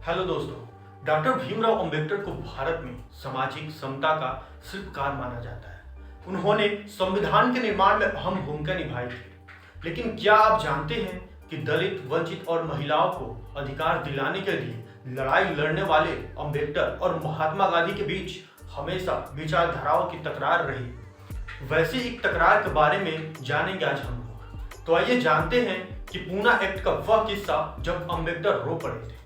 Hello दोस्तों, doctor Bhimrao Ambedkar को भारत में सामाजिक समता का शिल्पकार माना जाता है। उन्होंने संविधान के निर्माण में अहम भूमिका निभाई थी। लेकिन क्या आप जानते हैं कि दलित, वंचित और महिलाओं को अधिकार दिलाने के लिए लड़ाई लड़ने वाले अंबेडकर और महात्मा गांधी के बीच हमेशा विचारधाराओं की तकरार रही। वैसे एक तकरार के बारे में जानेंगे आज हम लोग। तो आइए जानते हैं कि पूना एक्ट का वह किस्सा जब अंबेडकर रो पड़े थे।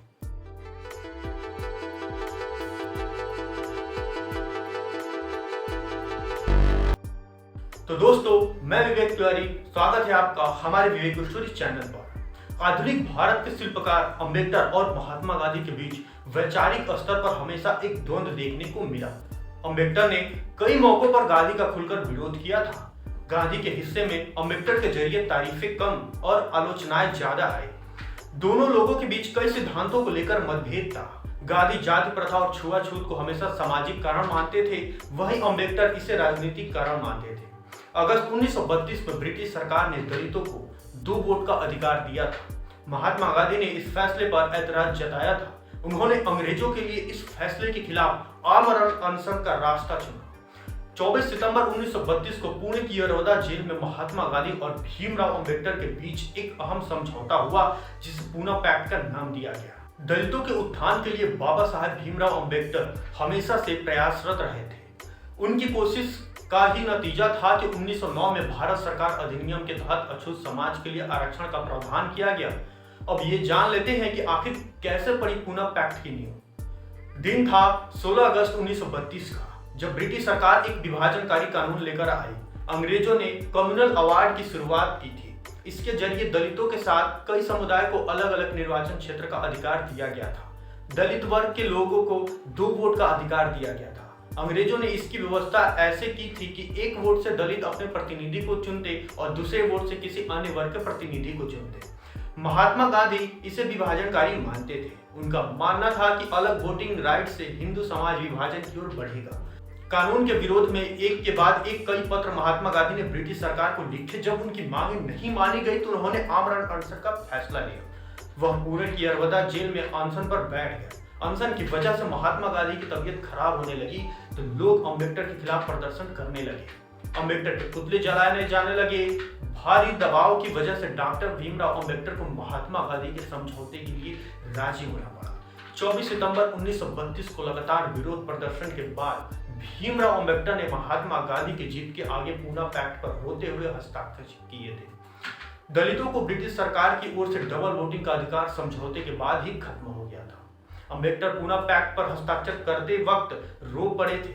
तो दोस्तों, मैं विवेक तिवारी, स्वागत है आपका हमारे विवेक स्टोरी चैनल पर। आधुनिक भारत के शिल्पकार अंबेडकर और महात्मा गांधी के बीच वैचारिक स्तर पर हमेशा एक द्वंद्व देखने को मिला। अंबेडकर ने कई मौकों पर गांधी का खुलकर विरोध किया था। गांधी के हिस्से में अंबेडकर के जरिए तारीफें कम और आलोचनाएं ज्यादा आई। दोनों लोगों के बीच कई सिद्धांतों को लेकर मतभेद था। गांधी जाति प्रथा और छुआछूत को हमेशा सामाजिक कारण मानते थे, वहीं अंबेडकर इसे राजनीतिक कारण मानते थे। अगस्त 1932 में ब्रिटिश सरकार ने दलितों को 2 वोट का अधिकार दिया था। महात्मा गांधी ने इस फैसले पर ऐतराज जताया था। उन्होंने अंग्रेजों के लिए इस फैसले के खिलाफ आमरण अनशन का रास्ता चुना। 24 सितंबर 1932 को पुणे की यरवदा जेल में महात्मा गांधी और भीमराव अंबेडकर के बीच एक अहम समझौता हुआ, जिसे पूना पैक्ट का नाम दिया गया। दलितों के उत्थान के लिए बाबा साहेब भीमराव अंबेडकर हमेशा से प्रयासरत रहे थे। उनकी कोशिश का ही नतीजा था कि 1909 में भारत सरकार अधिनियम के तहत अछूत समाज के लिए आरक्षण का प्रावधान किया गया। अब ये जान लेते हैं कि आखिर कैसे पड़ी पूना पैक्ट की नींव। दिन था 16 अगस्त 1932 का, जब ब्रिटिश सरकार एक विभाजनकारी कानून लेकर आई। अंग्रेजों ने कम्युनल अवार्ड की शुरुआत की थी। इसके जरिए दलितों के साथ कई समुदाय को अलग अलग निर्वाचन क्षेत्र का अधिकार दिया गया था। दलित वर्ग के लोगों को 2 वोट का अधिकार दिया गया था। अंग्रेजों ने इसकी व्यवस्था ऐसे की थी कि 1 वोट से दलित अपने प्रतिनिधि को चुनते और दूसरे वोट से किसी अन्य वर्ग के प्रतिनिधि को चुनते। महात्मा गांधी इसे विभाजनकारी मानते थे। उनका मानना था कि अलग वोटिंग राइट से हिंदू समाज विभाजन की ओर बढ़ेगा। कानून के विरोध में एक के बाद एक कई पत्र महात्मा गांधी ने ब्रिटिश सरकार को लिखे। जब उनकी मांगे नहीं मानी गई तो उन्होंने आमरण अनशन का फैसला लिया। वह पुणे की यरवदा जेल में अनशन पर बैठ गए। अनशन की वजह से महात्मा गांधी की तबीयत खराब होने लगी तो लोग अंबेडकर के खिलाफ प्रदर्शन करने लगे। अंबेडकर के पुतले जलाने जाने लगे। भारी दबाव की वजह से डॉक्टर भीमराव अंबेडकर को महात्मा गांधी के समझौते के लिए राजी होना पड़ा। 24 सितंबर 1932 को लगातार विरोध प्रदर्शन के बाद भीमराव अंबेडकर ने महात्मा गांधी की जीत के आगे पूना पैक्ट पर रोते हुए हस्ताक्षर किए थे। दलितों को ब्रिटिश सरकार की ओर से डबल वोटिंग का अधिकार समझौते के बाद ही खत्म हो गया था। अंबेडकर पूना पैक्ट पर हस्ताक्षर करते वक्त रो पड़े थे।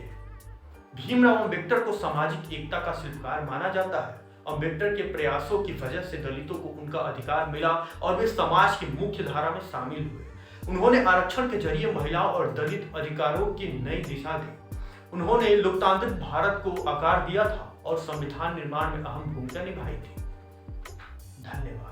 भीमराव अंबेडकर को सामाजिक एकता का शिल्पकार माना जाता है। अंबेडकर के प्रयासों की वजह से दलितों को उनका अधिकार मिला और वे समाज की मुख्य धारा में शामिल हुए। उन्होंने आरक्षण के जरिए महिलाओं और दलित अधिकारों की नई दिशा दी। उन्होंने लोकतांत्रिक भारत को आकार दिया था और संविधान निर्माण में अहम भूमिका निभाई थी। धन्यवाद।